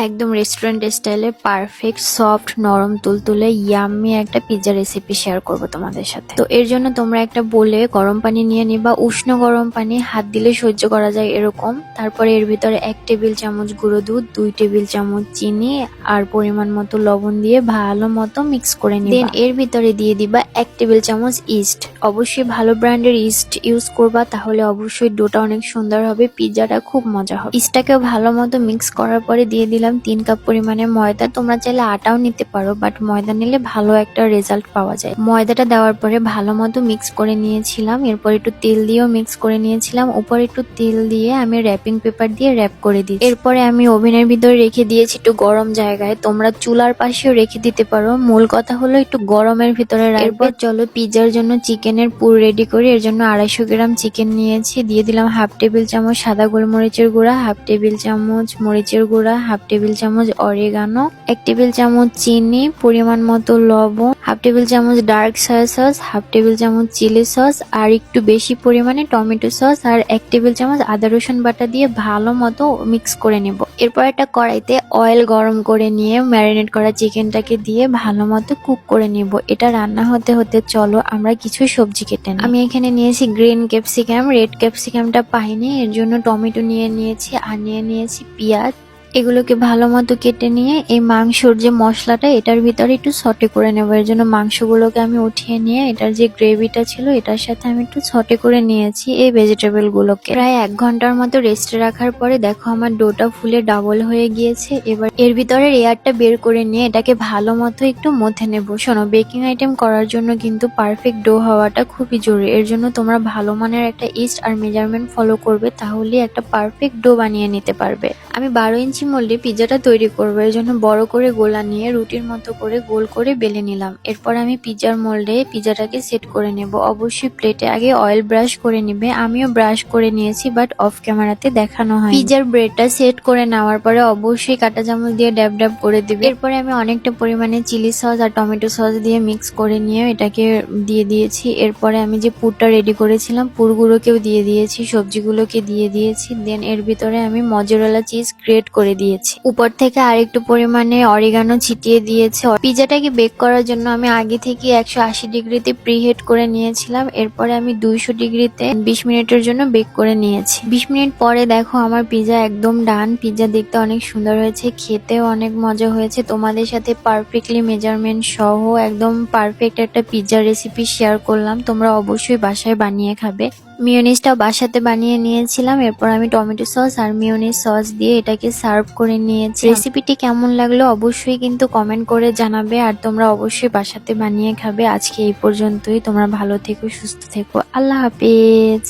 একদম রেস্টুরেন্ট স্টাইলে perfect soft নরম তুলতুলে ইয়াম্মি একটা পিৎজা রেসিপি শেয়ার করব তোমাদের সাথে। তো এর জন্য তোমরা একটা বোলে গরম পানি নিয়ে নিবা, উষ্ণ গরম পানি, হাত দিলে সহ্য করা যায় এরকম। তারপরে এর ভিতরে 1 টেবিল চামচ গুঁড়ো দুধ, 2 টেবিল চামচ চিনি আর পরিমাণ মতো লবণ দিয়ে ভালো মতো মিক্স করে নিবা। দেন এর ভিতরে দিয়ে দিবা 1 টেবিল চামচ ইস্ট। অবশ্যই ভালো ব্র্যান্ডের ইস্ট ইউজ করবা, তাহলে অবশ্যই ডোটা অনেক সুন্দর হবে, পিৎজাটা খুব মজা হবে। ইস্টটাকেও ভালো মতো মিক্স করার পরে দিয়ে দিলাম 3 কাপ পরিমাণে ময়দা। তোমরা চাইলে আটাও নিতে পারো, বাট ময়দা নিলে ভালো একটা রেজাল্ট পাওয়া যায়। ময়দাটা দেওয়ার পরে ভালো মতো মিক্স করে নিয়েছিলাম। এরপর একটু তেল দিয়েও মিক্স করে নিয়েছিলাম। উপরে একটু তেল দিয়ে আমি র্যাপিং পেপার দিয়ে র্যাপ করে দিই। এরপরে আমি ওভেনের ভিতরে রেখে দিয়েছি একটু গরম জায়গায়। তোমরা চুলার পাশেও রেখে দিতে পারো, মূল কথা হলো একটু গরমের ভিতরে রাখবে। এরপর চলো পিৎজার জন্য চিকেনের পুর রেডি করি। এর জন্য 250 গ্রাম চিকেন নিয়েছি। দিয়ে দিলাম 1/2 টেবিল চামচ সাদা গোলমরিচের গুঁড়া, 1/2 টেবিল চামচ মরিচের গুঁড়া, 1/2 টেবিল চামচ অরিগানো, 1 টেবিল চামচ চিনি, পরিমাণ মতো লবণ, 1/2 টেবিল চামচ ডার্ক সয়া সস, 1/2 টেবিল চামচ চিলি সস আর একটু বেশি পরিমাণে টমেটো সস আর 1 টেবিল চামচ আদা রসুন বাটা দিয়ে ভালো মতো মিক্স করে নেব। এরপর একটা কড়াইতে অয়েল গরম করে নিয়ে ম্যারিনেট করা চিকেনটাকে দিয়ে ভালো মতো কুক করে নেব। এটা রান্না হতে হতে চলো আমরা কিছু সবজি কেটে নিই। আমি এখানে নিয়েছি গ্রিন ক্যাপসিকাম, রেড ক্যাপসিকামটা পাইনি, এর জন্য টমেটো নিয়ে নিয়েছি আর নিয়ে নিয়েছি পেঁয়াজ। এগুলোকে ভালো মতো কেটে নিয়ে এই মাংসর যে মশলাটা এটার ভিতরে একটু সটে করে নেবো। এর জন্য মাংসগুলোকে আমি উঠিয়ে নিয়ে এটার যে গ্রেভিটা ছিল এটার সাথে আমি একটু সটে করে নিয়েছি এই ভেজিটেবল গুলোকে। প্রায় 1 ঘন্টার মতো রেস্টে রাখার পরে দেখো আমার ডোটা ফুলে ডাবল হয়ে গিয়েছে। এবার এর ভিতরে এয়ারটা বের করে নিয়ে এটাকে ভালো মতো একটু মথে নেবো। শোনো, বেকিং আইটেম করার জন্য কিন্তু পারফেক্ট ডো হওয়াটা খুবই জরুরি। এর জন্য তোমরা ভালো মানের একটা ইস্ট আর মেজারমেন্ট ফলো করবে, তাহলে একটা পারফেক্ট ডো বানিয়ে নিতে পারবে। আমি 12 ইঞ্চি মোল্ডে পিৎজাটা তৈরি করবো। এর জন্য বড় করে গোলা নিয়ে রুটির মতো করে গোল করে বেলে নিলাম। এরপর আমি পিৎজার মোল্ডে পিৎজাটাকে সেট করে নেব। অবশ্যই প্লেটে আগে অয়েল ব্রাশ করে নিবে। আমিও ব্রাশ করে নিয়েছি, বাট অফ ক্যামেরাতে দেখানো হয়। পিৎজার ব্রেডটা সেট করে নেওয়ার পরে অবশ্যই কাঁটা চামচ দিয়ে ড্যাব ড্যাব করে দিবে। এরপরে আমি অনেকটা পরিমাণে চিলি সস আর টমেটো সস দিয়ে মিক্স করে নিয়ে এটাকে দিয়ে দিয়েছি। এরপরে আমি যে পুরটা রেডি করেছিলাম পুরগুলোকেও দিয়ে দিয়েছি, সবজিগুলোকে দিয়ে দিয়েছি। দেন এর ভিতরে আমি মজরেলা চিজ গ্রেট করে দিয়েছি। উপর থেকে আরেকটু পরিমাণে অরিগানো ছিটিয়ে দিয়েছে। পিৎজাটাকে বেক করার জন্য আমি আগে থেকে 180 ডিগ্রিতে প্রিহিট করে নিয়েছিলাম। এরপরে আমি 200 ডিগ্রিতে 20 মিনিটের জন্য বেক করে নিয়েছি। 20 মিনিট পরে দেখো আমার পিৎজা একদম ডান। পিৎজা দেখতে অনেক সুন্দর হয়েছে, খেতেও অনেক মজা হয়েছে। তোমাদের সাথে পারফেক্টলি মেজারমেন্ট সহ একদম পারফেক্ট একটা পিৎজা রেসিপি শেয়ার করলাম। তোমরা অবশ্যই বাসায় বানিয়ে খাবে। মিওনিজটাও বাসাতে বানিয়ে নিয়েছিলাম। এরপর আমি টমেটো সস আর মিওনিজ সস দিয়ে এটাকে সার্ভ করে নিয়েছি। রেসিপিটি কেমন লাগলো অবশ্যই কিন্তু কমেন্ট করে জানাবে, আর তোমরা অবশ্যই বাসাতে বানিয়ে খাবে। আজকে এই পর্যন্তই। তোমরা ভালো থেকো, সুস্থ থেকো। আল্লাহ হাফেজ।